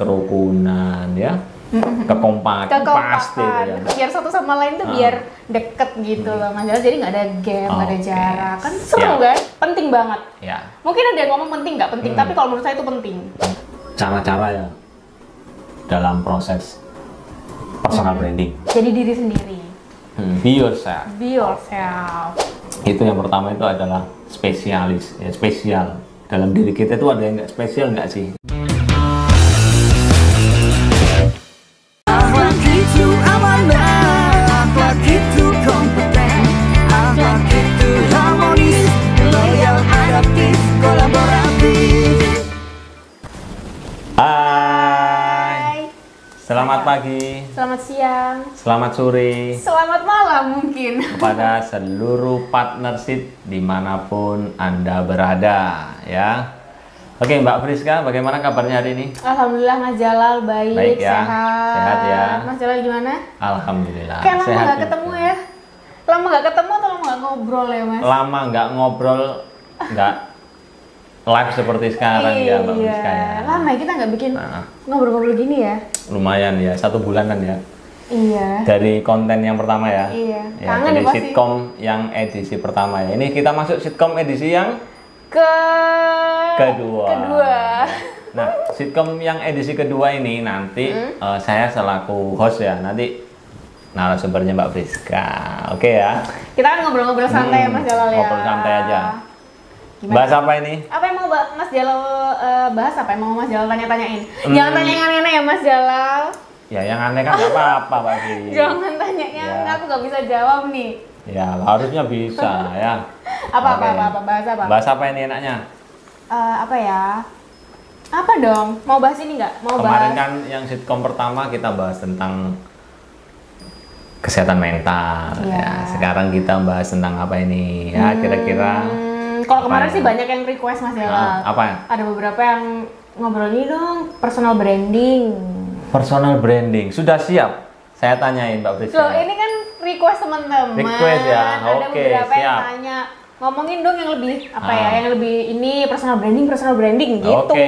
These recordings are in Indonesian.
kerukunan ya, kekompakan pasti ya. Biar satu sama lain tuh biar deket gitu loh Mas Jalal, jadi nggak ada gap, nggak ada jarak, kan seru kan, penting banget ya. Mungkin ada yang ngomong penting nggak penting, tapi kalau menurut saya itu penting. Cara-cara ya dalam proses personal branding, jadi diri sendiri, be yourself. be yourself. Itu yang pertama itu adalah spesialis ya, spesial dalam diri kita itu ada yang nggak spesial nggak sih? Akhlak itu amanah, akhlak itu kompeten, akhlak itu harmonis, loyal, adaptif, kolaboratif. Hai, selamat pagi, Selamat siang, selamat sore selamat malam mungkin. kepada seluruh partnership dimanapun Anda berada ya. Oke Mbak Friska, bagaimana kabarnya hari ini? Alhamdulillah Mas Jalal baik, Baik ya, sehat. sehat ya. Mas Jalal gimana? Alhamdulillah Kayak lama sehat nggak juga. ketemu ya? Lama nggak ketemu atau lama nggak ngobrol ya Mas? Lama nggak ngobrol, nggak live seperti sekarang ya Mbak Friska ya. Lama ya kita nggak bikin Nah, ngobrol-ngobrol gini ya? lumayan ya, 1 bulanan ya. Iya. Dari konten yang pertama ya. Iya. Ya, Kangen dari ya pasti. sitkom yang edisi pertama ya. Ini kita masuk sitkom edisi yang kedua. Nah, sitkom yang edisi kedua ini nanti saya selaku host ya. Nanti narasumbernya Mbak Friska. Oke ya. Kita kan ngobrol-ngobrol santai ya Mas Jalal ya. Ngobrol santai aja. Gimana? Bahas apa ini? Apa yang mau Mas Jalal bahas, apa yang mau Mas Jalal tanya-tanyain? Jangan tanya yang aneh-aneh ya Mas Jalal. Ya yang aneh kan nggak apa-apa Mbak Fri. Jangan tanya yang Ya. aneh, aku nggak bisa jawab nih. Ya harusnya bisa ya. Apa Oke. bahas apa? Bahas apa ini enaknya? Apa ya? Apa dong? Mau bahas ini nggak? Mau Kemarin bahas? kan yang sitkom pertama kita bahas tentang kesehatan mental Iya. ya. Sekarang kita bahas tentang apa ini ya kira-kira? Kalau kemarin Apa sih ya? banyak yang request Mas Jalal. Apa ya? Ada beberapa yang ngobrol nih dong, personal branding. Personal branding sudah siap? Saya tanyain Mbak Friska. Loh, ini kan request teman-teman. Request ya? Ada Oke, beberapa yang siap. tanya, ngomongin dong yang lebih apa ya? Yang lebih ini personal branding gitu. Oke,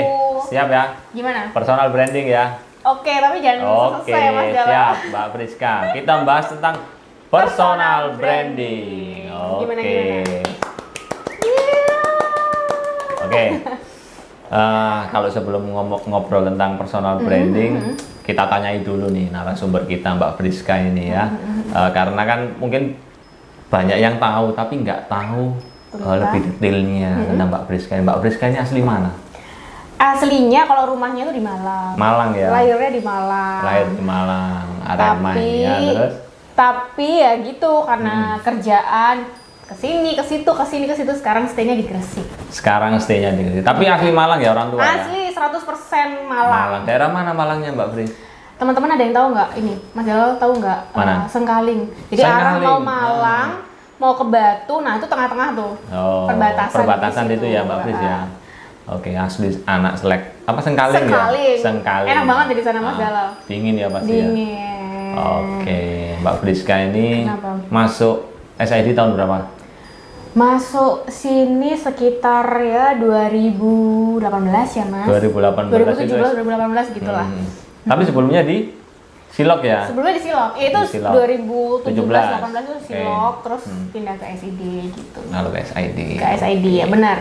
siap ya. Gimana? Personal branding ya. Oke, tapi jangan Oke, selesai Mas Jalal. siap Mbak Friska. Kita bahas tentang personal branding. Gimana, Oke. gimana? Oke. Kalau sebelum ngobrol tentang personal branding, kita tanyai dulu nih narasumber kita Mbak Friska ini ya. Karena kan mungkin banyak yang tahu tapi nggak tahu lebih detailnya tentang Mbak Friska. Mbak Friska ini asli mana? Aslinya kalau rumahnya itu di Malang. Malang ya. Lahirnya di Malang. Lahir di Malang, Arema ini ya, terus Tapi ya gitu karena kerjaan kesini ke situ sekarang stay-nya di Gresik. sekarang stay-nya di Gresik. Tapi asli Malang ya orang tua ya? Asli 100% Malang. Malang. Daerah mana Malangnya Mbak Fris? Teman-teman ada yang tahu nggak ini? Mas Jalal tahu nggak? Mana? Sengkaling. Jadi arah Sengkaling. mau Malang, mau ke Batu, nah itu tengah-tengah tuh. Oh, Perbatasan di itu situ. ya Mbak Fris ya. Oke, asli anak Selek. Apa Sengkaling ya? Sengkaling. Enak banget di sana Mas Jalal. Dingin ya pasti ya. Dingin. Oke, Mbak Friska ini Kenapa? masuk SID tahun berapa? Masuk sini sekitar ya 2018 ya Mas. 2018 itu. 2017, 2018 gitulah. Tapi sebelumnya di Silok ya? Sebelumnya di Silok, itu Di Silok. 2017-18 itu Oke. Silok, terus pindah ke SID gitu. Lalu ke SID. Ke SID ya benar.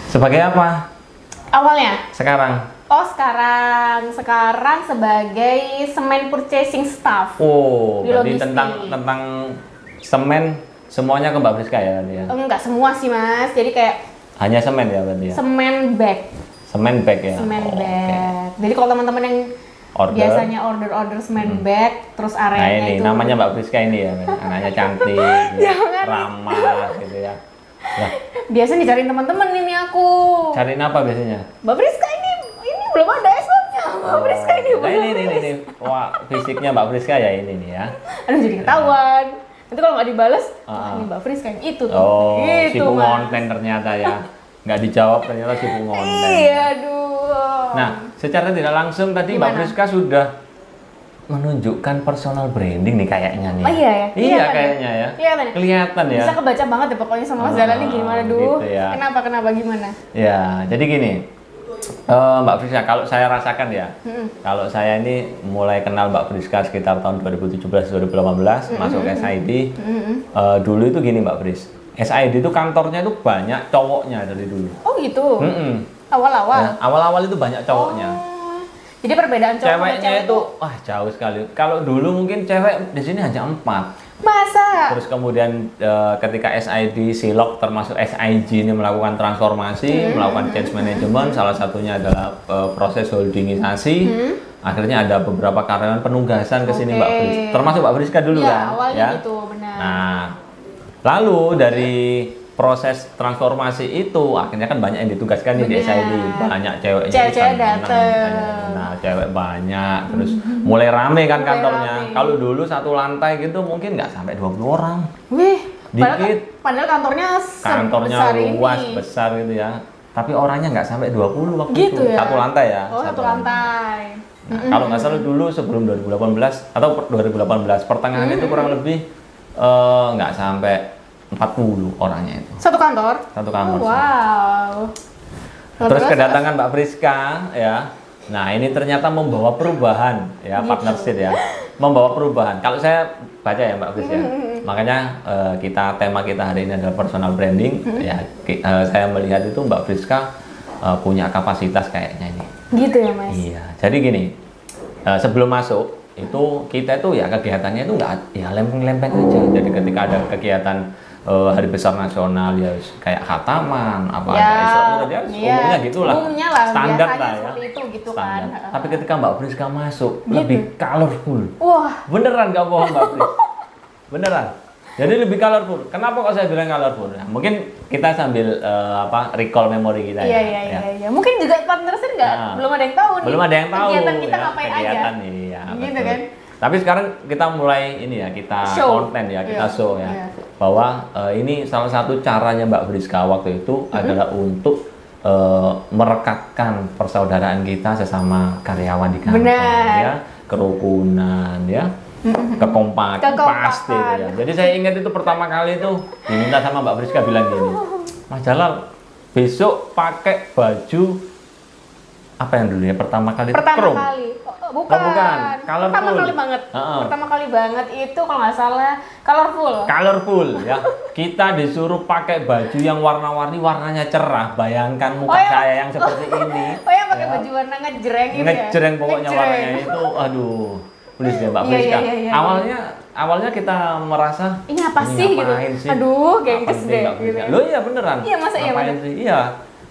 Sebagai apa Awalnya, sekarang? sekarang sebagai semen purchasing staff. Oh, Di berarti logistik. tentang semen semuanya ke Mbak Friska ya tadi ya? Enggak semua sih Mas, jadi kayak Hanya semen ya berarti ya? semen bag, Semen bag ya? semen Oh, oke. bag. Jadi kalau teman-teman yang Order. biasanya order semen bag, terus Nah areanya ini itu namanya Mbak Friska ini ya, anaknya cantik, ya, ramah gitu ya. Nah, biasa dicariin teman-teman ini aku. cariin apa biasanya? Mbak Friska ini belum ada esoknya. Mbak Friska ini Nah, belum. ini. Wah, fisiknya Mbak Friska ya ini nih ya. Aduh jadi ketahuan. Nanti kalau nggak dibales, wah Ah. ini Mbak Friska yang itu tuh. Oh, Gitu, sibuk Mas. konten ternyata ya. Nggak dijawab ternyata sibuk konten. Iya, aduh. Nah, secara tidak langsung tadi Mbak Gimana? Friska sudah menunjukkan personal branding nih kayaknya nih. Oh iya ya? Iya Kelihatan kayaknya ya. Kelihatan ya? Kelihatan ya. Bisa kebaca banget ya pokoknya sama Mas Jalal ini gimana, duh. gitu ya. Kenapa gimana? Ya, jadi gini. Mbak Friska, kalau saya rasakan ya, kalau saya ini mulai kenal Mbak Friska sekitar tahun 2017-2018, masuk SID. Dulu itu gini Mbak Fris, SID itu kantornya itu banyak cowoknya dari dulu. Oh gitu. Awal-awal. Ya, awal-awal itu banyak cowoknya. Jadi perbedaan cowok sama Ceweknya cewek itu wah jauh sekali. Kalau dulu mungkin cewek di sini hanya 4. Masa? Terus kemudian ketika SID, Silog termasuk SIG ini melakukan transformasi, melakukan change management, salah satunya adalah proses holdingisasi. Akhirnya ada beberapa karyawan penugasan ke sini Mbak Fris. Termasuk Mbak Friska dulu Iya, kan? awalnya gitu, benar. Nah, lalu dari proses transformasi itu akhirnya kan banyak yang ditugaskan nih di SID, banyak ceweknya. Cewek-cewek dateng. Nah, cewek banyak, terus mulai rame kan kantornya. Kalau dulu satu lantai gitu mungkin nggak sampai 20 orang. Wih, Dikit. padahal kantornya sebesar Luas, ini. besar gitu ya. Tapi orangnya nggak sampai 20 waktu Gitu itu. ya? Satu lantai ya. Oh, satu lantai. Nah, kalau nggak salah dulu sebelum 2018 atau 2018 pertengahan itu kurang lebih nggak sampai 40 orangnya itu. Satu kantor? Satu kantor. Oh, wow. Terus kedatangan Mbak Friska ya. Nah, ini ternyata membawa perubahan ya, partnership ya. Membawa perubahan. Kalau saya baca ya Mbak Friska. Makanya tema kita hari ini adalah personal branding ya. Saya melihat itu Mbak Friska punya kapasitas kayaknya ini. Gitu ya, Mas. Iya. Jadi gini, sebelum masuk itu kita itu ya kegiatannya itu nggak ya lempeng-lempeng aja. Jadi ketika ada kegiatan hari besar nasional ya kayak khataman apa Ya, ada Isra ya, iya. umumnya gitulah. Umumnya lah, Standar biasanya lah ya. seperti itu gitu Standar. kan. Tapi ketika Mbak Friska masuk Gitu. lebih colorful. Wah, Beneran nggak bohong Mbak Fris. Beneran. Jadi lebih colorful. Kenapa kok saya bilang colorful? Nah, mungkin kita sambil recall memori kita iya, ya. iya. Mungkin juga partnership belum ada yang tahu nih. Belum ada yang tahu. Kegiatan kita ya, ngapain kegiatan aja. Iya, Gitu betul. kan. Tapi sekarang kita mulai ini ya, kita Show. konten ya, kita Iya, show ya. iya. Bahwa ini salah satu caranya Mbak Friska waktu itu adalah untuk merekatkan persaudaraan kita sesama karyawan di kantor. Benar. Ya, kerukunan ya. Kekompakan pasti ya. Jadi saya ingat itu pertama kali itu diminta sama Mbak Friska bilang gini, Mas Jalal besok pakai baju apa yang dulu ya pertama kali itu Pertama chrome. kali. Bukan. bukan. Colorful. Pertama kali banget. Pertama kali banget itu kalau nggak salah colorful. Colorful ya. Kita disuruh pakai baju yang warna-warni, warnanya cerah. Bayangkan muka saya yang seperti ini. Oh ya pakai baju warna ngejreng gitu ya. Ngejreng pokoknya Ngejreng. warnanya itu, aduh. Please ya Mbak Iya, Friska. iya. Awalnya kita merasa Ini apa sih gitu? ngapain sih? Aduh, gengges Apa sih, deh Mbak gitu. Friska? Loh iya beneran. Iya, masa iya, Ngapain bener? sih? Iya.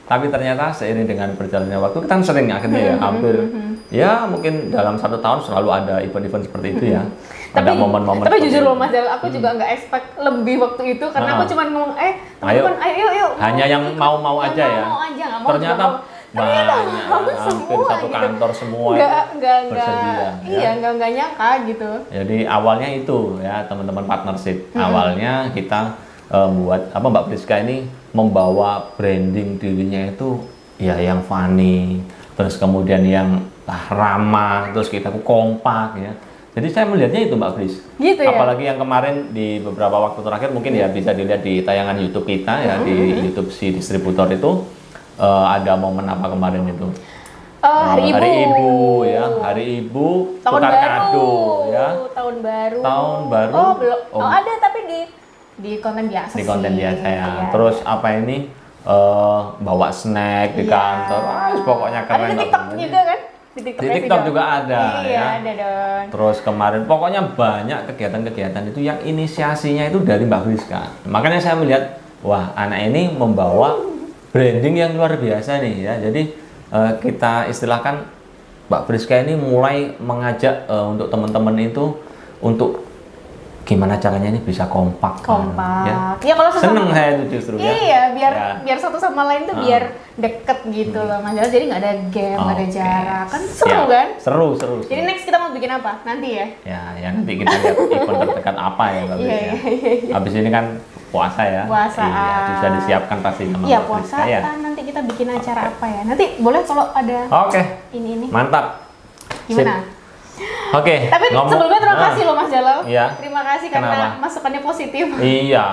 Tapi ternyata seiring dengan berjalannya waktu kita kan sering akhirnya ya hampir ya mungkin dalam 1 tahun selalu ada event-event seperti itu ya. Ada momen-momen. Tapi seperti jujur itu. loh Mas Dal, aku juga nggak expect lebih waktu itu karena aku cuma ngomong teman-teman ayo yuk. Hanya yang mau-mau aja ya. Mau aja, nggak mau Ternyata juga mau. banyak, mau hampir semua satu gitu. kantor semua Nggak bersedia. iya nggak nyangka gitu. Jadi awalnya itu ya teman-teman partnership. Awalnya kita buat Mbak Friska ini membawa branding dirinya itu ya yang funny, terus kemudian yang ramah, terus kita kompak ya. Jadi saya melihatnya itu Mbak Fris. Gitu ya? Apalagi yang kemarin di beberapa waktu terakhir mungkin ya bisa dilihat di tayangan YouTube kita ya di YouTube si distributor itu ada momen apa kemarin itu? Hari Ibu. Ya, Hari Ibu Tahun tukar baru. kado ya. Tahun baru. Tahun baru. Oh, belum. Oh. Oh, ada tapi di konten biasa Di konten sih. biasa ya. Iya. Terus apa ini bawa snack di Iya. kantor. Pokoknya keren. Ada di TikTok banget. juga kan? Di Di TikTok juga ada iya, ya. ada dong. Terus kemarin pokoknya banyak kegiatan-kegiatan itu yang inisiasinya itu dari Mbak Friska. Makanya saya melihat wah anak ini membawa branding yang luar biasa nih ya. Jadi kita istilahkan Mbak Friska ini mulai mengajak untuk teman-teman itu untuk gimana caranya ini bisa kompak. Kompak. Ya. Ya kalau Seneng saya itu justru ya. Iya, biar Ya. biar satu sama lain tuh biar deket gitu loh Mas Jalal. Jadi nggak ada gap, nggak ada Oke. jarak. Kan seru Siap. kan? Seru. Jadi next kita mau bikin apa? Nanti ya? Ya nanti kita lihat event terdekat apa ya Mbak Fris Iya, ya. iya. Habis ini kan puasa ya. Puasaan. Iya, bisa disiapkan pasti sama Iya, Mbak Friska ya. puasaan. Nanti kita bikin acara apa ya? Nanti boleh kalau ada Oke, ini. mantap. Gimana? Sip. Oke. Tapi sebelumnya terima kasih loh Mas Jalal. Iya. Terima kasih karena Kenapa? masukannya positif. Iya.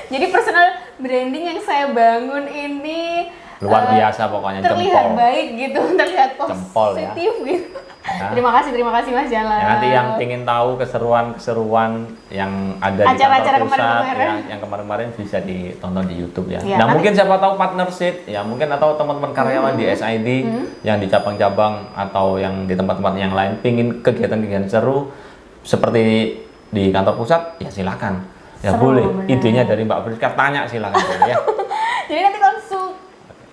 Jadi personal branding yang saya bangun ini luar biasa pokoknya, terlihat jempol. baik gitu, terlihat Jempol, ya. positif gitu. Ya. Terima kasih Mas Jalal. Ya, nanti yang ingin tahu keseruan-keseruan yang ada di Acara-acara kantor pusat, kemarin-kemarin. yang kemarin-kemarin bisa ditonton di YouTube ya. Ya, Nah, nanti- mungkin siapa tahu partnership, ya mungkin atau teman-teman karyawan di SID yang di cabang-cabang atau yang di tempat-tempat yang lain pingin kegiatan-kegiatan seru seperti di kantor pusat, ya silakan. Ya Seru, boleh. benar. Idenya dari Mbak Friska, tanya silakan boleh, ya. Jadi nanti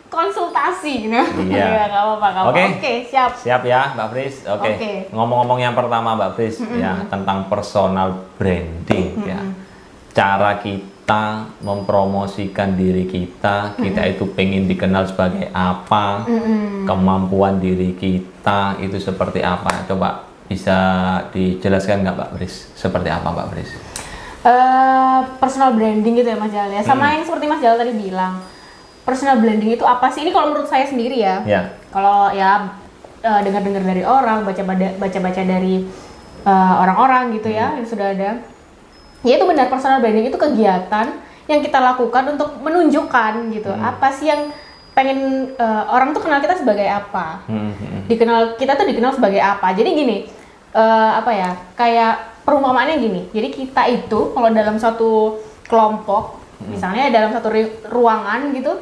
konsultasi gitu. Iya. Ya, nggak apa-apa, nggak apa-apa. Oke. Oke, siap. Siap ya, Mbak Fris. Oke. Oke. Ngomong-ngomong yang pertama, Mbak Fris, ya tentang personal branding, ya. Cara kita mempromosikan diri kita itu pengen dikenal sebagai apa, kemampuan diri kita itu seperti apa. Coba bisa dijelaskan nggak, Mbak Fris? Seperti apa, Mbak Fris? Personal branding gitu ya Mas Jalal ya. Sama yang seperti Mas Jalal tadi bilang. Personal branding itu apa sih? Ini kalau menurut saya sendiri ya. Ya. Kalau ya dengar-dengar dari orang, baca-baca dari orang-orang gitu ya yang sudah ada. Ya itu benar, personal branding itu kegiatan yang kita lakukan untuk menunjukkan gitu. Apa sih yang pengen orang tuh kenal kita sebagai apa? Kita tuh dikenal sebagai apa? Jadi gini, apa ya? Kayak perumpamaannya gini. Jadi kita itu kalau dalam suatu kelompok, misalnya dalam satu ruangan gitu,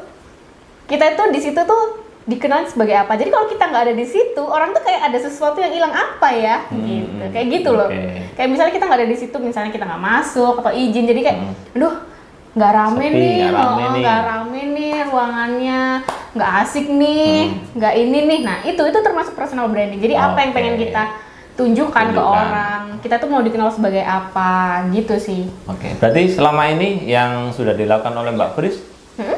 kita itu di situ tuh dikenal sebagai apa. Jadi kalau kita nggak ada di situ, orang tuh kayak ada sesuatu yang hilang apa ya, gitu. Kayak gitu loh. Kayak misalnya kita nggak ada di situ, misalnya kita nggak masuk atau izin, jadi kayak, aduh, nggak rame Sepi, nih, nggak rame nih ruangannya, nggak asik nih, nggak ini nih. Nah itu termasuk personal branding. Jadi apa yang pengen kita tunjukkan ke orang, kita tuh mau dikenal sebagai apa, gitu sih. Oke, berarti selama ini yang sudah dilakukan oleh Mbak Fris,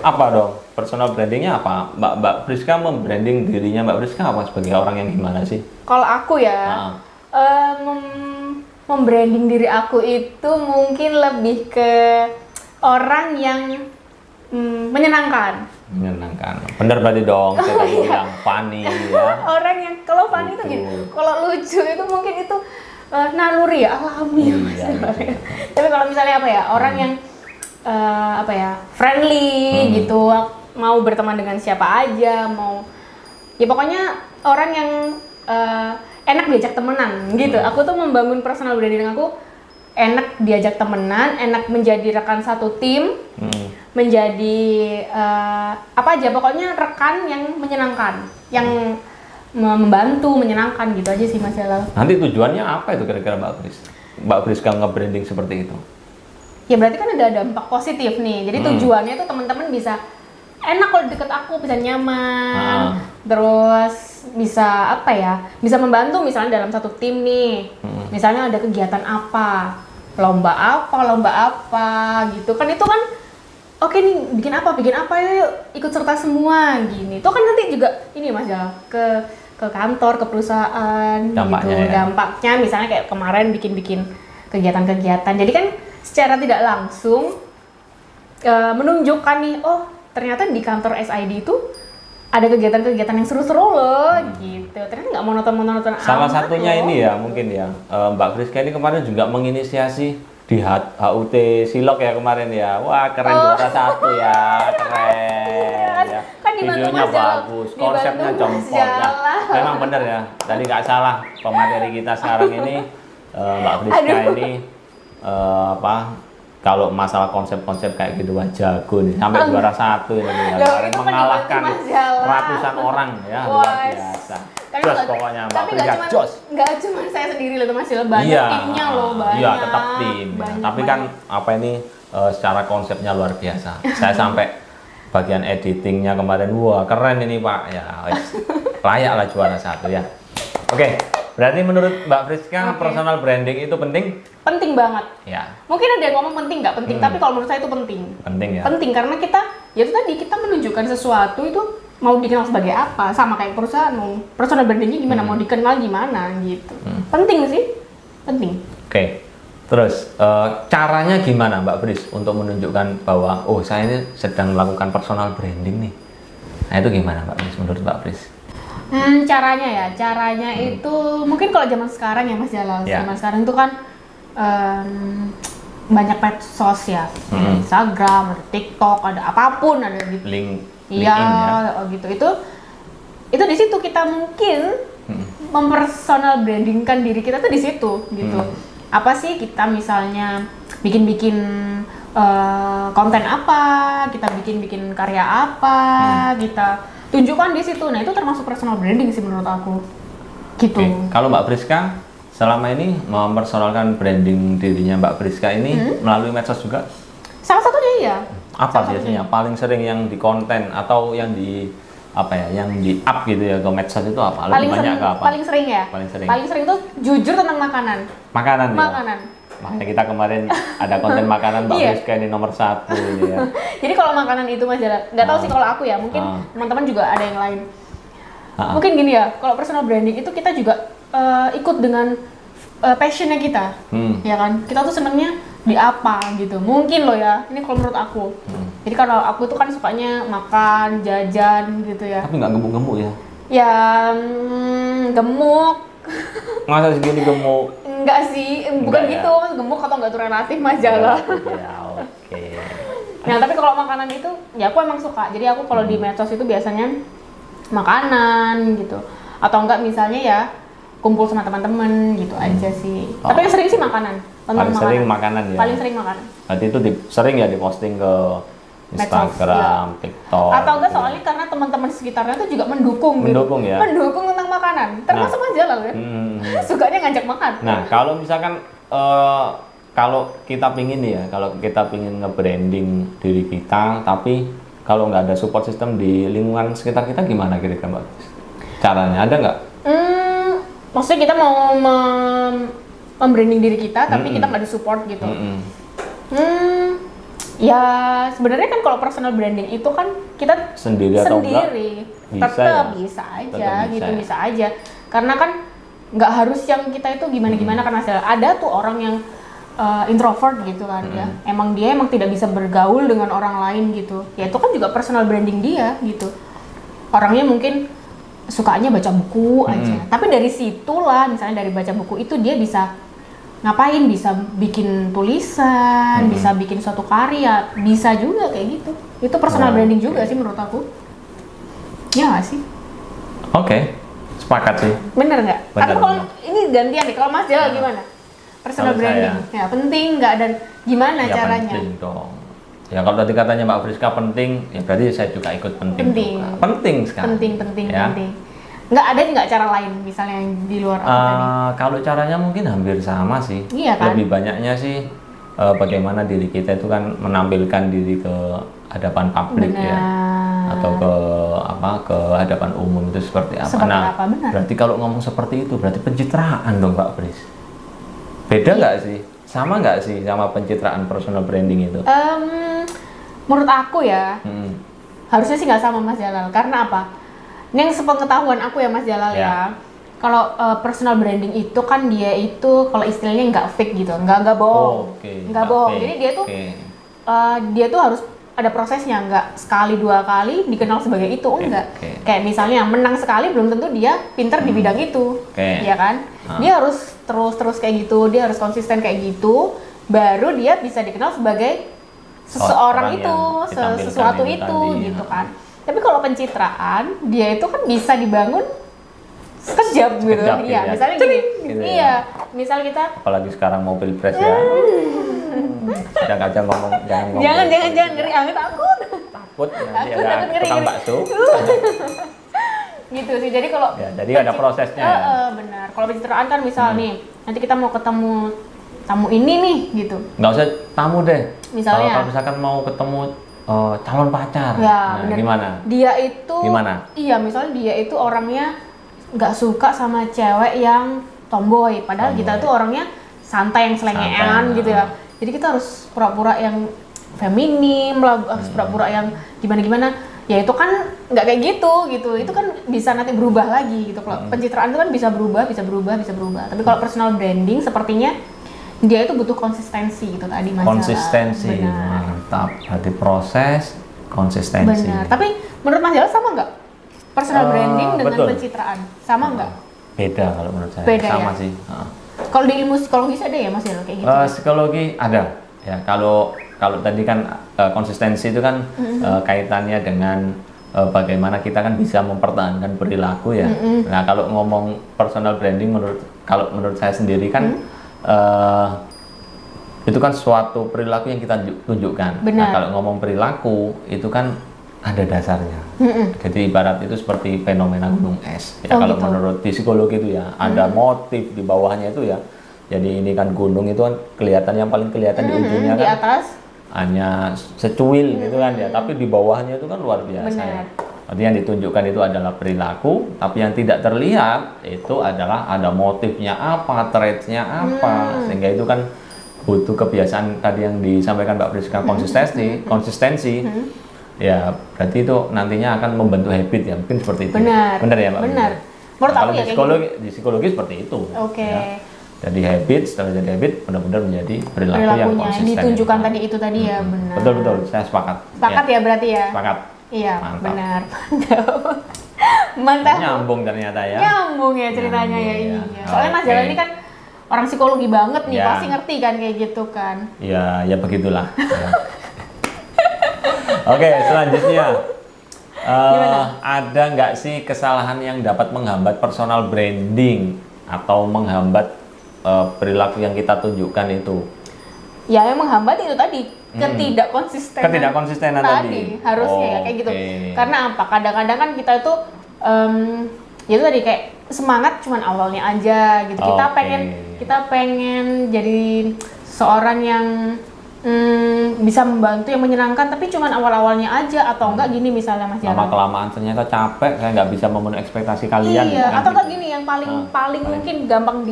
apa dong? Personal brandingnya apa? Mbak Friska membranding dirinya Mbak Friska apa sebagai orang yang gimana sih? Kalau aku ya, membranding diri aku itu mungkin lebih ke orang yang menyenangkan. Menyenangkan. Bener berarti dong, saya tadi bilang funny ya. Orang yang kalau funny itu Lucu. gini, kalau lucu itu mungkin itu naluri ya, alami. Iya. Tapi kalau misalnya apa ya, orang yang apa ya, friendly gitu, mau berteman dengan siapa aja, mau ya pokoknya orang yang enak diajak temenan gitu. Aku tuh membangun personal branding aku enak diajak temenan, enak menjadi rekan satu tim, menjadi apa aja, pokoknya rekan yang menyenangkan, yang membantu, menyenangkan gitu aja sih Mas Jalal. Nanti tujuannya apa itu kira-kira Mbak Fris? Mbak Friska nge-branding seperti itu? Ya berarti kan ada dampak positif nih. Jadi tujuannya tuh teman-teman bisa enak kalau deket aku, bisa nyaman, terus bisa apa ya, bisa membantu misalnya dalam satu tim nih. Misalnya ada kegiatan apa, lomba apa gitu kan, itu kan oke nih, bikin apa yuk ikut serta semua gini. Itu kan nanti juga ini Mas Jal, ke kantor, ke perusahaan Dampaknya gitu. ya. Dampaknya misalnya kayak kemarin bikin kegiatan-kegiatan. Jadi kan secara tidak langsung menunjukkan nih, oh ternyata di kantor SID itu ada kegiatan-kegiatan yang seru-seru loh gitu. Ternyata nggak monoton-monoton Salah amat satunya loh. ini ya mungkin ya, Mbak Friska ini kemarin juga menginisiasi di HUT Silok ya kemarin ya. Wah keren, juara satu ya, keren ya. Kan dibantu Videonya Mas Jalal. bagus, Dibantu konsepnya Mas jempol ya. Jalal. Memang bener ya, tadi nggak salah pemateri kita sekarang ini Mbak Friska Aduh. ini kalau masalah konsep-konsep kayak gitu wah jago nih, sampai juara satu ini ya. Loh, Kemarin itu kan mengalahkan dibantu Mas Jalal. ratusan orang ya, Wah, luar biasa. Tapi Jos nggak- pokoknya Mbak tapi Friska, jos. nggak cuma saya sendiri loh Mas Jalal, banyak timnya loh, banyak. Iya, tetap tim. Ya. Banyak, Tapi kan apa ini secara konsepnya luar biasa. Saya sampai bagian editingnya kemarin, wah keren ini Pak. Ya, wes, layak lah juara satu ya. Oke, berarti menurut Mbak Friska personal branding itu penting? penting banget. Ya, Mungkin ada yang ngomong penting nggak penting, tapi kalau menurut saya itu penting. penting ya. Penting karena kita, ya itu tadi, kita menunjukkan sesuatu itu mau dikenal sebagai apa, sama kayak perusahaan mau personal brandingnya gimana, mau dikenal gimana gitu. Penting sih, penting. Oke, terus caranya gimana Mbak Fris untuk menunjukkan bahwa oh saya ini sedang melakukan personal branding nih? Nah itu gimana Mbak Fris menurut Mbak Fris? Caranya itu mungkin kalau zaman sekarang ya Mas Jalal, Ya. zaman sekarang itu kan banyak medsos ya, Instagram, ada TikTok, ada apapun, ada gitu. Iya, LinkedIn, oh gitu. Itu di situ kita mungkin mempersonal brandingkan diri kita tuh di situ gitu. Apa sih kita misalnya bikin konten apa, kita bikin karya apa, kita tunjukkan di situ. Nah, itu termasuk personal branding sih menurut aku. Gitu. Oke. Kalau Mbak Priska selama ini mempersonalkan branding dirinya Mbak Priska ini melalui medsos juga? Salah satunya iya. Apa Salah biasanya paling sering yang di konten atau yang di apa ya, yang di up gitu ya ke medsos itu apa? Lebih banyak ke apa? Paling sering ya? Paling sering. Paling sering tuh jujur tentang makanan. Makanan ya? Makanan. Makanya kita kemarin ada konten makanan Mbak Iya. Priska ini nomor 1 ini ya. Jadi kalau makanan itu Mas Jala, nggak tahu sih kalau aku ya, mungkin teman-teman juga ada yang lain. Mungkin gini ya, kalau personal branding itu kita juga ikut dengan passionnya kita, ya kan? Kita tuh senengnya di apa gitu. Mungkin loh ya, ini kalau menurut aku. Jadi kalau aku tuh kan sukanya makan, jajan gitu ya. Tapi nggak gemuk-gemuk ya? Ya gemuk. Masa segini gemuk? Enggak sih, bukan Enggak ya? gitu. Gemuk atau enggak tuh relatif Mas Jala. Ya, oke. Nah, tapi kalau makanan itu ya aku emang suka. Jadi aku kalau di medsos itu biasanya makanan gitu. Atau enggak misalnya ya kumpul sama teman-teman gitu aja sih. Tapi yang sering sih makanan. Tentang Paling sering makanan ya? Paling sering makanan. Berarti itu sering ya diposting ke Instagram, TikTok. Atau enggak gitu. soalnya karena teman-teman sekitarnya tuh juga mendukung Mendukung gitu. ya? Mendukung tentang makanan. Termasuk Mas Jalal kan? Sukanya ngajak makan. Nah, kalau misalkan kalau kita pingin nih ya, kalau kita pingin nge-branding diri kita, tapi kalau nggak ada support system di lingkungan sekitar kita, gimana kira-kira Mbak? Caranya ada nggak? Maksudnya kita mau membranding diri kita, tapi kita nggak disupport gitu. Ya sebenarnya kan kalau personal branding itu kan kita Sendiri atau enggak? Bisa tetap ya? bisa aja Tetap gitu, bisa ya? bisa aja. Karena kan nggak harus yang kita itu gimana-gimana kan hasil. Ada tuh orang yang introvert gitu kan ya. Emang dia tidak bisa bergaul dengan orang lain gitu. Ya itu kan juga personal branding dia gitu. Orangnya mungkin sukanya baca buku aja. Tapi dari situlah misalnya dari baca buku itu dia bisa ngapain, bisa bikin tulisan, bisa bikin suatu karya, bisa juga kayak gitu. Itu personal branding juga sih menurut aku. Ya nggak sih? Oke, sepakat sih. Bener nggak? Bener, Atau kalau bener. ini gantian nih, kalau Mas Jala gimana? Personal Kalau branding, ya penting nggak dan gimana Ya caranya? penting dong. Ya kalau tadi katanya Mbak Priska penting, ya berarti saya juga ikut penting. Penting. juga. Penting sekali. Penting, ya. penting. Nggak ada nggak cara lain misalnya yang di luar aku tadi? Kalau caranya mungkin hampir sama sih. Iya kan? Lebih banyaknya sih bagaimana diri kita itu kan menampilkan diri ke hadapan publik ya, Benar. atau ke hadapan umum itu seperti apa. Seperti apa, benar. Berarti kalau ngomong seperti itu berarti pencitraan dong Mbak Pris. Beda nggak sih? Sama nggak sih sama pencitraan personal branding itu? Menurut aku ya, Hmm. harusnya sih nggak sama Mas Jalal. Karena apa? Ini yang sepengetahuan aku ya Mas Jalal Ya. ya. Kalau personal branding itu kan dia itu kalau istilahnya nggak fake gitu, nggak bohong, Oke, nggak bohong. fake. Jadi Oke. dia tuh harus ada prosesnya, nggak sekali dua kali dikenal sebagai itu, enggak. oke. Kayak misalnya yang menang sekali belum tentu dia pinter di bidang itu, Oke. ya kan? Dia harus terus kayak gitu, dia harus konsisten kayak gitu, baru dia bisa dikenal sebagai seseorang Orang itu, yang ditampilkan sesuatu itu itu, tadi, gitu kan. Tapi kalau pencitraan, dia itu kan bisa dibangun sekejap gitu. Sekejap Iya, gitu ya. misalnya gini. Gitu ya. Iya, misal kita Apalagi sekarang mau pilpres ya. Jangan ngomong. jangan ngeri amat takut. Takut nanti Takut, ada takut, ngeri, tukang ngeri. bakso. Gitu sih. Jadi kalau Ya, jadi ada prosesnya ya. benar. Kalau pencitraan kan misal nih, nanti kita mau ketemu tamu ini nih gitu. Nggak usah tamu deh. Misalnya. Kalau misalkan mau ketemu calon pacar. Ya, Nah, benar. gimana? Dia itu Gimana? Iya, misalnya dia itu orangnya nggak suka sama cewek yang tomboy, padahal Tomboy. kita tuh orangnya santai yang selengean Santai, gitu ya. Jadi kita harus pura-pura yang feminim lah, harus pura-pura yang gimana-gimana. Ya itu kan nggak kayak gitu. Itu kan bisa nanti berubah lagi gitu. Kalau pencitraan itu kan bisa berubah. Tapi kalau personal branding sepertinya dia itu butuh konsistensi gitu tadi Mas Jala. Konsistensi. Benar. Mantap. Berarti proses konsistensi. Benar. Tapi menurut Mas Jala sama nggak? Personal branding dengan betul. pencitraan sama nggak? Beda kalau menurut saya. Beda Sama ya? sih. Kalau di ilmu psikologis ada ya Mas Jala kayak gitu? Psikologi ada. Ya, kalau tadi kan konsistensi itu kan kaitannya dengan bagaimana kita kan bisa mempertahankan perilaku ya. Nah, kalau ngomong personal branding kalau menurut saya sendiri kan itu kan suatu perilaku yang kita tunjukkan. Nah, kalau ngomong perilaku itu kan ada dasarnya. Jadi ibarat itu seperti fenomena gunung es. Ya, kalau gitu. menurut psikologi itu ya ada motif di bawahnya itu ya. Jadi ini kan gunung itu kan kelihatan yang paling kelihatan di ujungnya di kan atas hanya secuil gitu kan ya. Tapi di bawahnya itu kan luar biasa. Ya. Jadi yang ditunjukkan itu adalah perilaku, tapi yang tidak terlihat itu adalah ada motifnya apa, traitsnya apa, sehingga itu kan butuh kebiasaan tadi yang disampaikan Mbak Priska, konsistensi. Ya, berarti itu nantinya akan membentuk habit ya, mungkin seperti itu. Benar ya Mbak. Benar. Menurut Nah, aku kalau ya di psikologi seperti itu. Oke. Ya. Jadi habit, setelah jadi habit benar-benar menjadi perilaku yang konsisten. Ditunjukkan tadi ya, benar. Betul, saya sepakat. Sepakat ya berarti ya. Sepakat. Iya, mantap. Benar. Mantap. Nyambung ternyata ya. Nyambung ya ceritanya ya ini. Soalnya Mas Jalan ini kan orang psikologi banget nih, pasti ngerti kan kayak gitu kan. Ya begitulah. Ya. Oke, selanjutnya ada nggak sih kesalahan yang dapat menghambat personal branding atau menghambat perilaku yang kita tunjukkan itu? Ya, yang menghambat itu tadi ketidakkonsistenan tadi harusnya ya kayak gitu. Karena apa? Kadang-kadang kan kita itu ya itu tadi kayak semangat cuman awalnya aja gitu. Kita pengen jadi seorang yang bisa membantu, yang menyenangkan, tapi cuman awal-awalnya aja, atau enggak gini misalnya Mas Jarang. Lama-kelamaan ternyata capek, saya nggak bisa memenuhi ekspektasi kalian. Iya, atau enggak gini yang paling mungkin gampang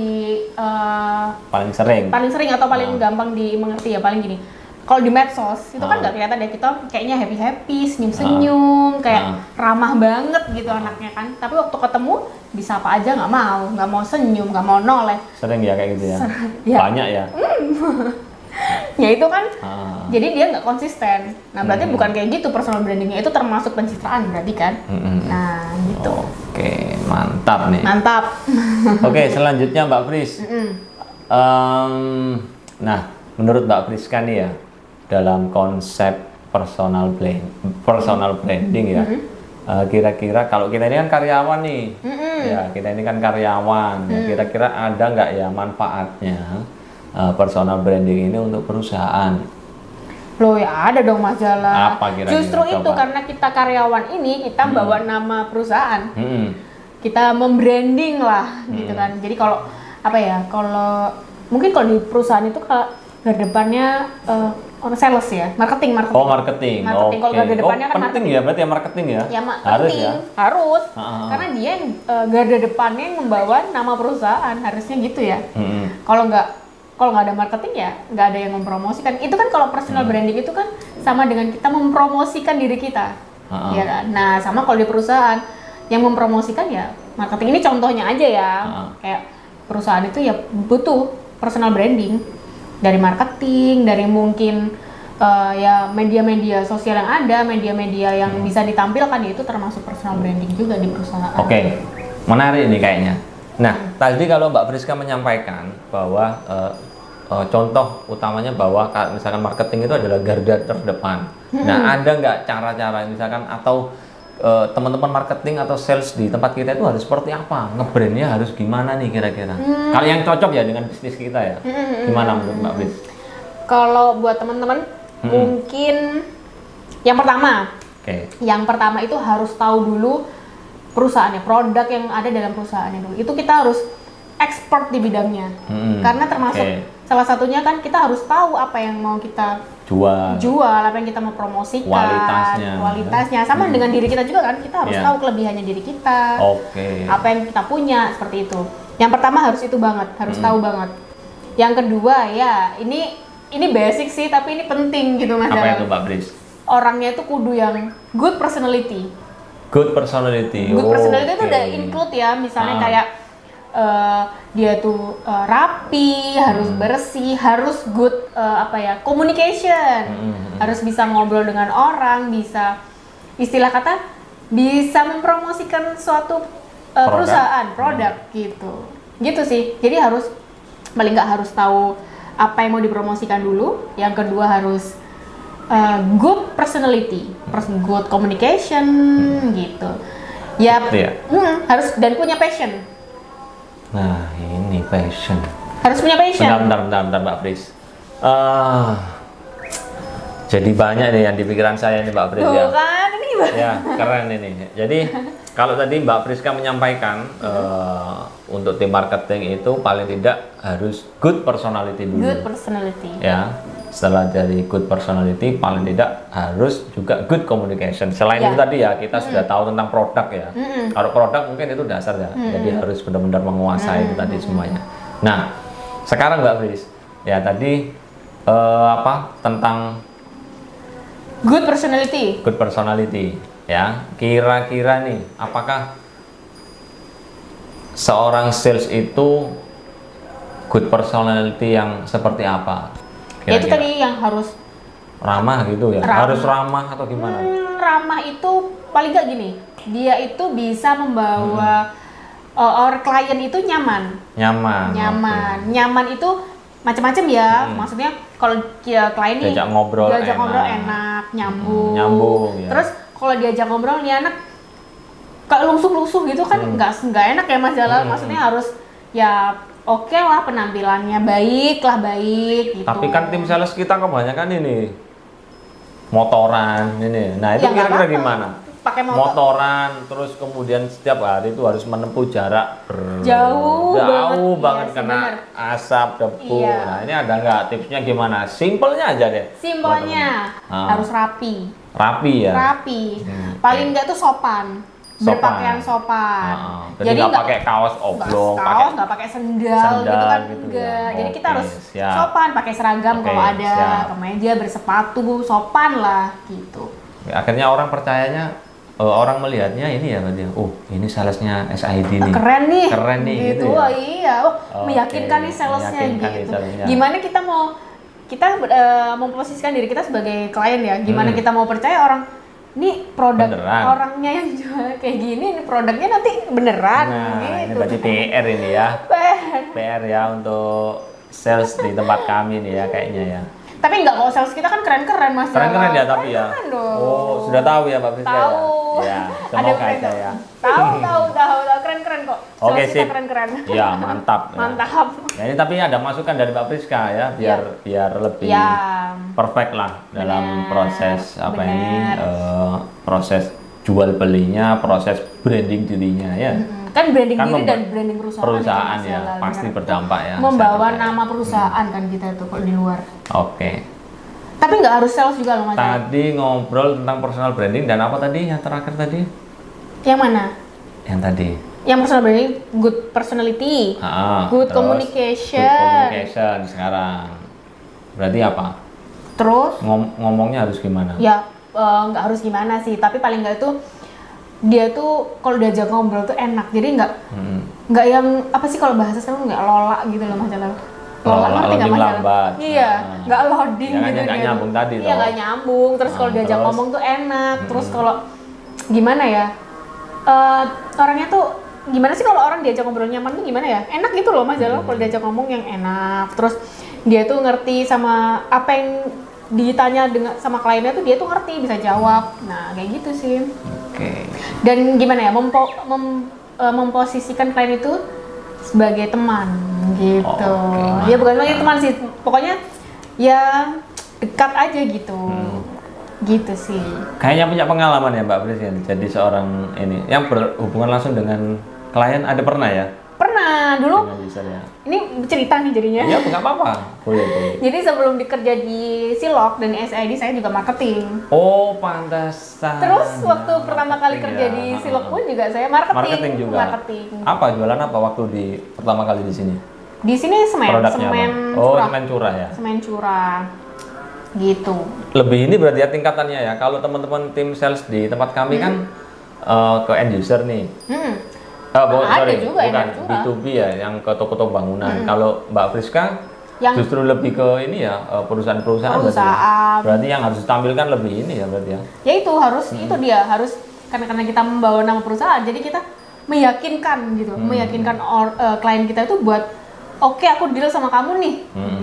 paling sering atau paling gampang dimengerti ya, paling gini. Kalau di medsos itu kan nggak kelihatan ya, kita kayaknya happy, senyum-senyum, kayak ramah banget gitu anaknya kan. Tapi waktu ketemu bisa apa aja nggak mau senyum, nggak mau noleh. Sering ya kayak gitu ya. Banyak ya. Ya itu kan, jadi dia nggak konsisten. Nah berarti bukan kayak gitu personal brandingnya, itu termasuk pencitraan berarti kan. Nah gitu. Oke, mantap nih. Mantap. Oke, selanjutnya Mbak Pris. Nah, menurut Mbak Priska nih ya, dalam konsep personal branding ya, kira-kira kalau kita ini kan karyawan nih, ya kita ini kan karyawan, ya, kira-kira ada nggak ya manfaatnya personal branding ini untuk perusahaan? Loh ya ada dong Mas Jala. Apa kira-kira? Justru itu karena kita karyawan ini, kita bawa nama perusahaan, kita membranding lah gitu kan. Jadi kalau apa ya, kalau mungkin kalau di perusahaan itu depannya orang sales ya, marketing. Oh, marketing. Kalau garda depannya kan penting marketing. Ya, berarti ya marketing ya. Ya, harus. Karena dia yang garda depannya yang membawa nama perusahaan, harusnya gitu ya. Kalau nggak ada marketing ya nggak ada yang mempromosikan. Itu kan kalau personal branding itu kan sama dengan kita mempromosikan diri kita, ya kan. Nah, sama kalau di perusahaan yang mempromosikan ya marketing. Ini contohnya aja ya, kayak perusahaan itu ya butuh personal branding. Dari marketing, dari mungkin ya media-media sosial yang ada, media-media yang bisa ditampilkan, ya itu termasuk personal branding juga di perusahaan. Oke, menarik nih kayaknya. Nah, tadi kalau Mbak Priska menyampaikan bahwa contoh utamanya bahwa misalkan marketing itu adalah garda terdepan. Nah, ada nggak cara-cara misalkan atau teman-teman marketing atau sales di tempat kita itu harus seperti apa? Nge-brandnya harus gimana nih kira-kira? Kalau yang cocok ya dengan bisnis kita ya. Gimana menurut Mbak Pris? Kalau buat teman-teman mungkin yang pertama itu harus tahu dulu perusahaannya, produk yang ada dalam perusahaannya dulu. Itu kita harus expert di bidangnya. Karena termasuk salah satunya kan kita harus tahu apa yang mau kita jual, apa yang kita mau promosikan, kualitasnya. Sama dengan diri kita juga kan, kita harus tahu kelebihannya diri kita, apa yang kita punya, seperti itu. Yang pertama harus itu banget, harus tahu banget. Yang kedua ya, ini basic sih, tapi ini penting gitu Mas. Apa itu Mbak Pris? Orangnya itu kudu yang good personality. Good personality itu udah include ya, misalnya kayak dia tuh rapi, harus bersih, harus good communication, harus bisa ngobrol dengan orang, bisa istilah kata bisa mempromosikan suatu produk gitu sih. Jadi paling nggak harus tahu apa yang mau dipromosikan dulu. Yang kedua harus good personality, good communication gitu. Ya, Gitu ya? Harus dan punya passion. Nah, ini passion. Harus punya passion. Bentar, Mbak Pris. Jadi banyak nih yang di pikiran saya nih Mbak Pris ya. Tuh kan, ini Ya, keren ini. Jadi kalau tadi Mbak Priska menyampaikan untuk tim marketing itu paling tidak harus good personality dulu. good personality. Ya, setelah dari good personality paling tidak harus juga good communication. Selain Ya. itu tadi ya kita sudah tahu tentang produk ya. Kalau produk mungkin itu dasar ya. Jadi harus benar-benar menguasai itu tadi semuanya. Nah, sekarang Mbak Pris, ya tadi tentang Good personality. good personality ya. Kira-kira nih apakah seorang sales itu good personality yang seperti apa? Ya, itu Kira-kira? tadi yang harus Ramah gitu ya? Ramah. Harus ramah atau gimana? ramah itu paling nggak gini. Dia itu bisa membawa orang klien itu nyaman. Nyaman. Nyaman itu macam-macam ya. Maksudnya kalau klien nih Diajak ngobrol enak, nyambung. Nyambung, ya. Terus kalau diajak ngobrol nih anak kayak lusuh-lusuh gitu kan nggak enak ya Mas Jalal. Maksudnya harus ya oke lah penampilannya baik gitu. Tapi kan tim sales kita kebanyakan ini motoran ini. Nah itu Ya, nggak kira-kira apa-apa. gimana? Pakai Motoran, terus kemudian setiap hari itu harus menempuh jarak Jauh jauh banget, banget iya sih, kena bener. asap, debu. Iya. Nah ini ada nggak tipsnya gimana? Simpelnya aja deh. Simpelnya Ah. harus rapi. Rapi ya. Rapi. Paling enggak tuh sopan. Berpakaian sopan. Jadi nggak pakai kaos oblong, pakai nggak pakai sendal gitu kan gitu ya. enggak. Jadi kita Oke, harus siap. sopan, pakai seragam Oke, kalau ada, siap. kemeja, bersepatu, sopan lah gitu. Akhirnya orang percayanya, orang melihatnya ini ya berarti. Oh ini salesnya SID nih. Keren nih. Keren nih, gitu. gitu ya. Oh iya, Oke, meyakinkan nih salesnya meyakinkan nih gitu. salesnya. Gimana kita memposisikan diri kita sebagai klien ya. Gimana kita mau percaya orang ini produk Beneran. orangnya yang jual kayak gini, ini produknya nanti beneran Nah ini gitu. berarti PR ini ya. PR ya untuk sales di tempat kami nih ya kayaknya ya. Tapi enggak, kalau sales kita kan keren-keren Mas. Keren-keren ya tapi ya. Keren dong. Oh sudah tahu ya Mbak Priska ya. Tahu. Ya Ada semoga keren aja dong. ya. Tahu keren-keren kok. Oke Sales kita sip. keren-keren. Ya mantap. Ya. Mantap. Ya, ini tapi ada masukan dari Mbak Priska ya biar lebih Ya. perfect lah dalam Benar, proses apa ini benar. proses jual belinya, proses branding dirinya ya. Kan branding Kan diri dan branding perusahaan. perusahaan itu, Mas ya, Jalal, pasti benar. berdampak ya. Membawa saya percaya. nama perusahaan kan kita tuh kalau di luar. Oke. Tapi nggak harus sales juga loh Mas. Jalal. Tadi ngobrol tentang personal branding dan apa tadi yang terakhir tadi? Yang mana? Yang tadi. Yang personal branding, good personality, good Terus communication. Good communication sekarang. Berarti apa? Terus Ngomongnya harus gimana? ya nggak harus gimana sih, tapi paling nggak itu dia tuh kalau diajak ngobrol tuh enak. Jadi nggak yang apa sih kalau bahasa sekarang nggak lola gitu loh Mas Jalal. Lola, ngerti nggak loading Mas Jalal? lambat. Iya, nggak loading Ya kan, gitu. nggak dia. nyambung tadi Iya toh. nggak nyambung. Terus kalau diajak terus? ngomong tuh enak. Terus kalau gimana ya? Orangnya tuh gimana sih kalau orang diajak ngobrol nyaman tuh gimana ya? Enak gitu loh Mas Jalal kalau diajak ngomong yang enak. Terus dia tuh ngerti sama apa yang ditanya dengan sama kliennya tuh dia tuh ngerti, bisa jawab. Nah, kayak gitu sih. Oke. Dan gimana ya? Memposisikan klien itu sebagai teman gitu. Oke, Ya bukan lagi teman sih, pokoknya ya dekat aja gitu. Gitu sih. Kayaknya punya pengalaman ya Mbak Presiden. Jadi seorang ini yang berhubungan langsung dengan klien ada pernah ya? Pernah dulu. Dengan user ya. Ini cerita nih jadinya. Ya nggak apa-apa. Boleh. Jadi sebelum dikerja di Silok dan SID saya juga marketing. Oh pantesan. Terus waktu pertama kali Marketing kerja ya. di Silok pun juga saya marketing. Marketing juga. Marketing. Apa jualan apa waktu di pertama kali di sini? Di sini semen Produknya apa? Oh curah. semen curah ya. Semen curah. Gitu. Lebih ini berarti ya tingkatannya ya. Kalau teman-teman tim sales di tempat kami kan ke end user nih. Ada juga bukan yang curah. B2B ya, yang ke toko-toko bangunan. Kalau Mbak Friska Yang- justru lebih ke ini ya, perusahaan-perusahaan. Perusahaan. Berarti yang harus ditampilkan lebih ini ya berarti ya. Ya itu harus itu dia harus karena kita membawa nama perusahaan jadi kita meyakinkan gitu, meyakinkan klien kita itu buat oke aku deal sama kamu nih,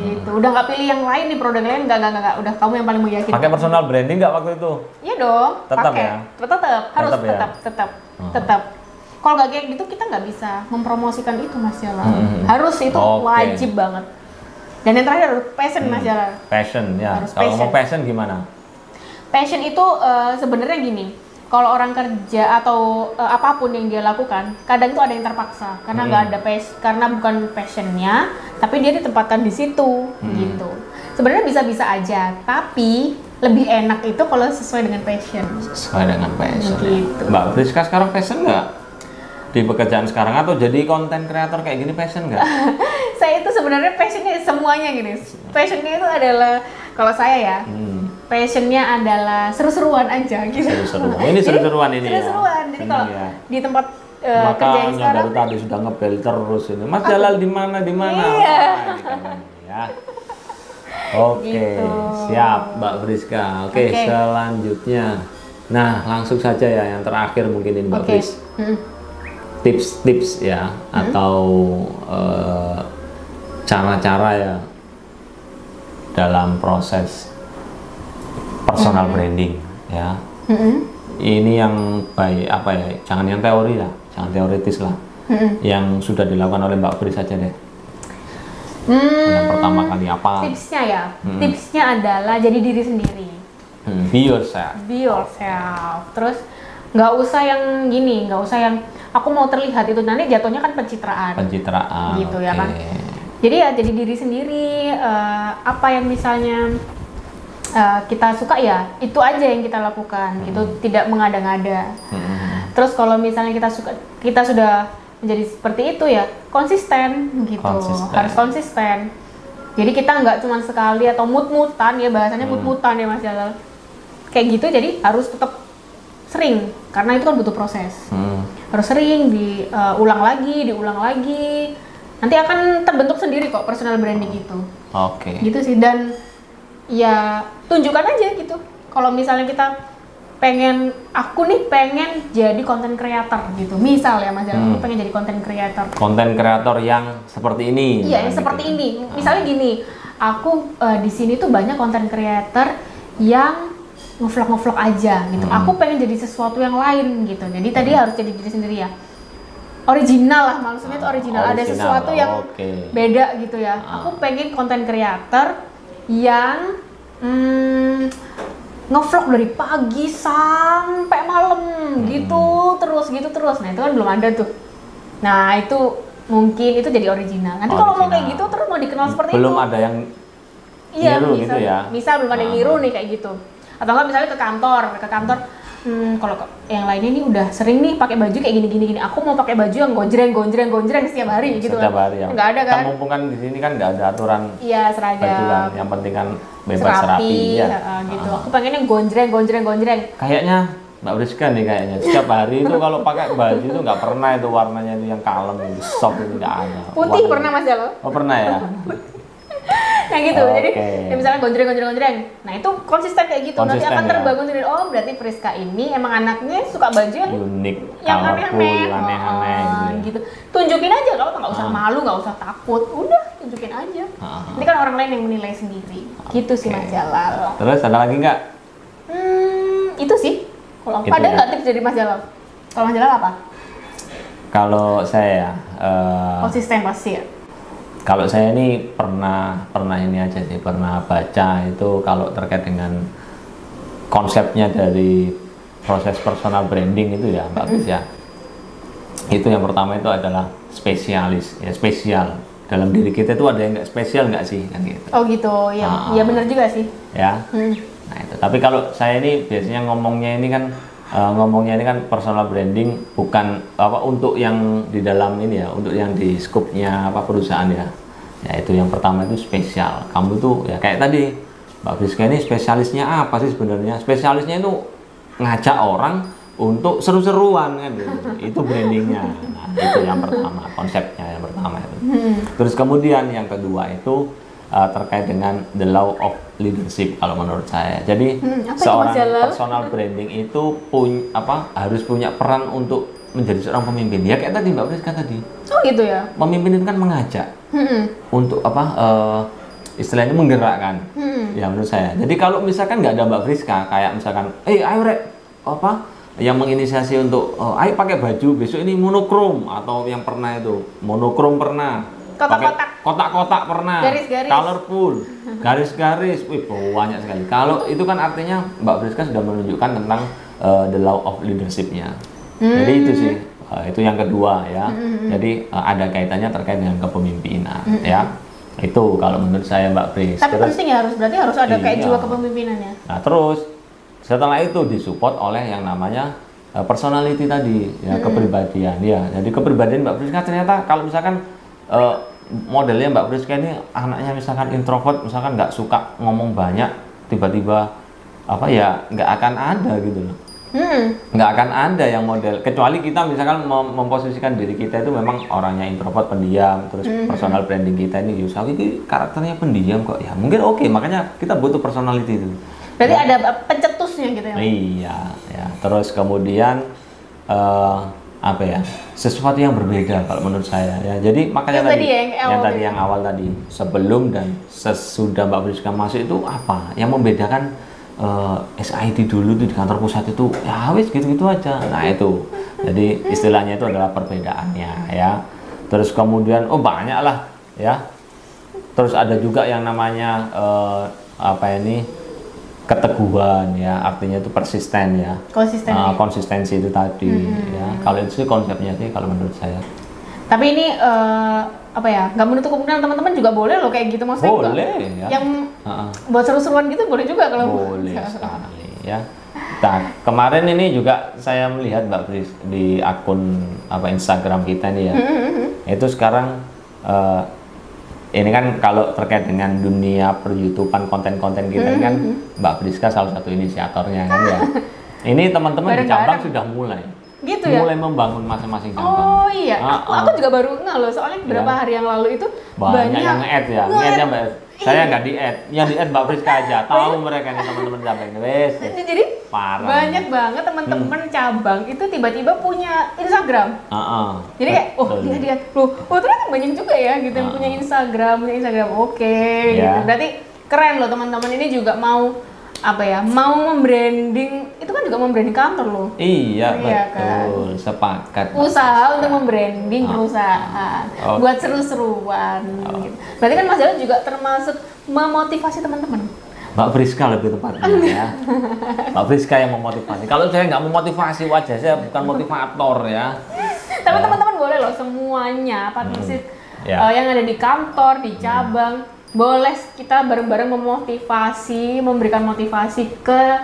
gitu. Udah nggak pilih yang lain nih, produk lain nggak. Udah kamu yang paling meyakinkan. Pakai personal branding nggak waktu itu? Iya dong. Tetap pakai. ya? Tetap, harus Tetap ya? tetap. Kalau nggak kayak gitu kita nggak bisa mempromosikan itu Mas Jalal. Harus itu wajib banget. Dan yang terakhir harus passion Mas Jalal. Passion ya. Harus Kalau passion. mau passion gimana? Passion itu sebenarnya gini. Kalau orang kerja atau apapun yang dia lakukan, kadang itu ada yang terpaksa karena nggak ada karena bukan passionnya, tapi dia ditempatkan di situ, gitu. Sebenarnya bisa-bisa aja, tapi lebih enak itu kalau sesuai dengan passion. Sesuai dengan passion. Gitu. Mbak Friska sekarang passion nggak di pekerjaan sekarang atau jadi konten kreator kayak gini passion nggak? Saya itu sebenarnya passionnya semuanya gini. Passionnya itu adalah kalau saya ya. Passionnya adalah seru-seruan aja gitu. Seru-seruan. Ini seru-seruan ini seru-seruan. ya. Jadi kalau ya. di tempat kerja yang Makanya sekarang dari tadi sudah ngebel terus ini. Mas Jalal di mana? Iya. Ya. Oke, Gitu. siap Mbak Friska. Oke, selanjutnya. Nah, langsung saja ya yang terakhir mungkin ini Mbak Fris. Tips-tips ya atau cara-cara ya dalam proses personal branding ya. Ini yang baik apa ya? Jangan yang teori lah, jangan teoritis lah. Yang sudah dilakukan oleh Mbak Fris saja deh. Yang pertama kali apa? Tipsnya ya, tipsnya adalah jadi diri sendiri. Be yourself. Be yourself. Terus nggak usah yang gini, nggak usah yang aku mau terlihat itu nanti jatuhnya kan pencitraan. Pencitraan. Gitu ya kan. Jadi ya jadi diri sendiri. Apa yang misalnya kita suka ya itu aja yang kita lakukan. Itu tidak mengada-ngada. Terus kalau misalnya kita sudah menjadi seperti itu ya konsisten gitu. Harus konsisten. Jadi kita nggak cuma sekali atau mut-mutan ya bahasanya mut-mutan ya Mas Jalal. Kayak gitu jadi harus tetap sering karena itu kan butuh proses. Harus sering diulang lagi. Nanti akan terbentuk sendiri kok personal branding itu. Oke. Gitu sih dan ya tunjukkan aja gitu. Kalau misalnya kita aku nih pengen jadi content creator gitu. Misal ya Mas Jalal, aku pengen jadi content creator. Content creator yang seperti ini. Iya, yang seperti ini. Misalnya gini, aku di sini tuh banyak content creator yang ngevlog aja gitu. Aku pengen jadi sesuatu yang lain gitu. Jadi tadi harus jadi diri sendiri ya. Original lah, maksudnya itu original. Ada sesuatu yang beda gitu ya. Aku pengen content creator yang ngevlog dari pagi sampai malam gitu terus. Nah itu kan belum ada tuh. Nah itu mungkin itu jadi original. Nanti kalau mau kayak gitu terus mau dikenal seperti belum itu. ada yang niru gitu ya. Misal belum ada yang niru nih kayak gitu. Atau enggak misalnya ke kantor. Kalau yang lainnya nih udah sering nih pakai baju kayak gini. Aku mau pakai baju yang gonjreng setiap hari gitu. Setiap hari ya. Nggak ada kan? Mumpung kan di sini kan nggak ada aturan. Iya seragam. Baju kan. Yang penting kan bebas rapi ya. Gitu. Aku pengennya gonjreng. Kayaknya Mbak Friska nih kayaknya setiap hari itu kalau pakai baju itu nggak pernah itu warnanya itu yang kalem itu soft itu nggak ada. Putih pernah Mas Jalal? Oh pernah ya. Nah gitu, jadi ya misalnya gonjreng. Nah itu konsisten kayak gitu, nanti akan terbangun sendiri. Oh berarti Friska ini emang anaknya suka baju yang unik, yang aneh-aneh gitu. Tunjukin aja, kalau nggak usah malu, nggak usah takut, udah tunjukin aja. Ini kan orang lain yang menilai sendiri, gitu sih Mas Jalal. Terus ada lagi nggak? Itu sih. Kalau ada nggak tips dari Mas Jalal? Kalau Mas Jalal apa? Kalau saya konsisten pasti ya. Kalau saya ini pernah ini aja sih, pernah baca itu kalau terkait dengan konsepnya dari proses personal branding itu ya Mbak Fris ya. Itu yang pertama itu adalah spesialis, ya spesial. Dalam diri kita itu ada yang nggak spesial nggak sih kan gitu. Oh gitu, ya, ya benar juga sih. Ya. Nah itu. Tapi kalau saya ini biasanya ngomongnya ini kan personal branding bukan apa untuk yang di dalam ini ya, untuk yang di skupnya apa perusahaan ya. Ya itu yang pertama itu spesial. Kamu tuh ya kayak tadi Mbak Friska ini spesialisnya apa sih sebenarnya? Spesialisnya itu ngajak orang untuk seru-seruan kan gitu. Itu brandingnya. Nah, itu yang pertama, konsepnya yang pertama itu. Terus kemudian yang kedua itu terkait dengan the law of leadership kalau menurut saya. Jadi seorang personal branding itu harus punya peran untuk menjadi seorang pemimpin. Ya kayak tadi Mbak Friska tadi. Oh gitu ya. Pemimpin itu kan mengajak. untuk apa istilahnya menggerakkan. Ya menurut saya. Jadi kalau misalkan nggak ada Mbak Friska, kayak misalkan, ayo rek, apa yang menginisiasi untuk, ayo pakai baju besok ini monokrom, atau yang pernah itu monokrom pernah, Kotak-kotak. pakai kotak-kotak pernah, Garis-garis. colorful, garis-garis, wih banyak sekali. Kalau itu kan artinya Mbak Friska sudah menunjukkan tentang the law of leadership-nya. Jadi itu sih, itu yang kedua ya. Jadi ada kaitannya terkait dengan kepemimpinan ya. Itu kalau menurut saya Mbak Pris. Tapi penting ya, berarti harus ada kayak Iya. jiwa kepemimpinannya. Nah terus setelah itu disupport oleh yang namanya personality tadi ya, kepribadian ya. Jadi kepribadian Mbak Priska ternyata kalau misalkan modelnya Mbak Priska ini anaknya misalkan introvert, misalkan nggak suka ngomong banyak, tiba-tiba apa ya nggak akan ada gitu loh. Nggak akan ada yang model, kecuali kita misalkan memposisikan diri kita itu memang orangnya introvert, pendiam, terus personal branding kita ini Yusawi ini karakternya pendiam kok ya, mungkin oke, makanya kita butuh personality itu. Berarti Ya. ada pencetusnya gitu ya. Iya, ya. Terus kemudian apa ya? Sesuatu yang berbeda kalau menurut saya ya. Jadi makanya Yang tadi ya, yang awal tadi sebelum dan sesudah Mbak Priska masuk itu apa? Yang membedakan SID dulu tuh di kantor pusat itu ya wis gitu-gitu aja. Nah, itu. Jadi istilahnya itu adalah perbedaannya ya. Terus kemudian banyak lah ya. Terus ada juga yang namanya keteguhan ya, artinya itu persisten ya. Konsisten. Konsistensi itu tadi ya. Kalau itu sih konsepnya sih kalau menurut saya. Tapi ini nggak menutup kemungkinan teman-teman juga boleh loh kayak gitu, maksudnya juga Boleh ya. yang buat seru-seruan gitu boleh juga kalau Boleh sekali ya. Nah, kemarin ini juga saya melihat Mbak Pris di akun Instagram kita nih ya. Itu sekarang ini kan kalau terkait dengan dunia per-YouTubean konten-konten kita kan Mbak Priska salah satu inisiatornya kan ya. Ini teman-teman di cabang sudah mulai. Gitu ya? Mulai membangun masing-masing cabang. Oh iya, aku juga baru nggak loh, soalnya beberapa hari yang lalu itu banyak yang nge-add ya, nge-add-nya Mbak. Saya nggak di-add, yang di-add Mbak Priska aja. Tahu mereka nih teman-teman cabang ini, wes. Jadi Parah. banyak banget teman-teman cabang itu tiba-tiba punya Instagram. Jadi kayak, dia, ternyata banyak juga ya gitu yang punya Instagram, Oke, gitu. Berarti keren loh teman-teman ini juga mau mau membranding, itu kan juga membranding kantor loh. Iya, Kan? betul, sepakat. Usaha untuk membranding perusahaan, buat seru-seruan. Gitu. Berarti kan Mas Jalan juga termasuk memotivasi teman-teman. Mbak Priska lebih tepatnya ya. Mbak Priska yang memotivasi. Kalau saya nggak memotivasi, wajah saya bukan motivator ya. Tapi teman-teman boleh loh semuanya partnership yang ada di kantor, di cabang. Boleh kita bareng-bareng memotivasi, memberikan motivasi ke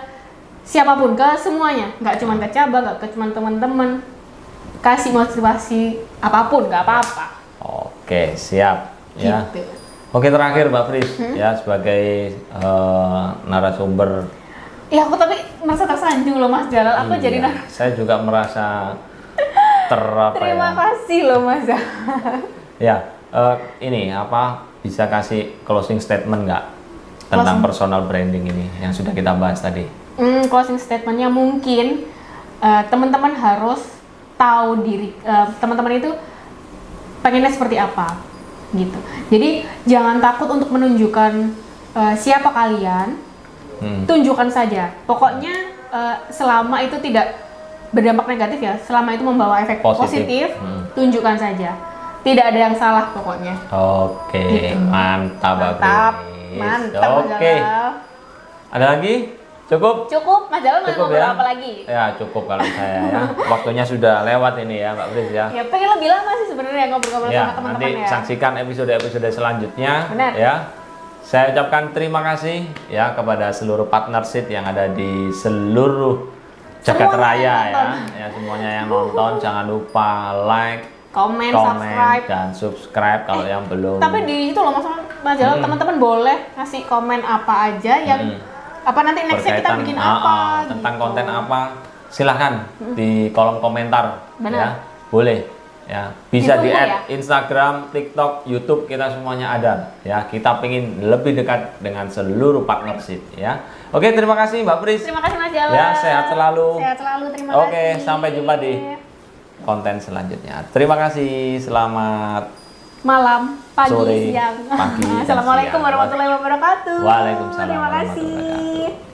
siapapun, ke semuanya, nggak cuma ke cabang, nggak cuma teman-teman, kasih motivasi apapun, nggak apa-apa. Oke, siap ya. Gitu. Oke, terakhir Mbak Pris ya sebagai narasumber. Ya aku tapi merasa tersanjung loh Mas Jalal, aku jadi saya juga merasa Terima kasih loh Mas Jalal. Ya, ini bisa kasih closing statement nggak tentang personal branding ini yang sudah kita bahas tadi? Closing statementnya mungkin teman-teman harus tahu diri teman-teman itu pengennya seperti apa gitu. Jadi jangan takut untuk menunjukkan siapa kalian, tunjukkan saja. Pokoknya selama itu tidak berdampak negatif ya, selama itu membawa efek positif tunjukkan saja. Tidak ada yang salah pokoknya. Oke, gitu. Mantap. Mantap. Oke. Ada lagi? Cukup? Cukup, Mas Jalal mau ngobrol apa lagi? Ya cukup kalau saya ya. Waktunya sudah lewat ini ya Mbak Pris ya. Ya pengen lebih lama sih sebenarnya ngobrol-ngobrol sama teman-teman ya. Nanti saksikan episode-episode selanjutnya. Benar. Ya. Saya ucapkan terima kasih ya kepada seluruh partnership yang ada di seluruh jagat raya ya. Semuanya yang nonton jangan lupa like, komen, dan subscribe kalau yang belum. Tapi di itu loh Mas Jalal, teman-teman boleh ngasih komen apa aja yang nanti nextnya kita bikin apa tentang gitu. konten apa, silahkan di kolom komentar. Benar. Ya, boleh ya, bisa di add ya? Instagram, TikTok, YouTube, kita semuanya ada ya. Kita pengen lebih dekat dengan seluruh partnership ya. Oke, terima kasih Mbak Pris. Terima kasih Mas Jalal. Ya, sehat selalu. Sehat selalu, terima kasih. Oke, sampai jumpa di konten selanjutnya. Terima kasih, selamat malam, pagi, sore, siang. pagi, dan Assalamualaikum siang. warahmatullahi wabarakatuh. Waalaikumsalam Terima warahmatullahi kasih. wabarakatuh.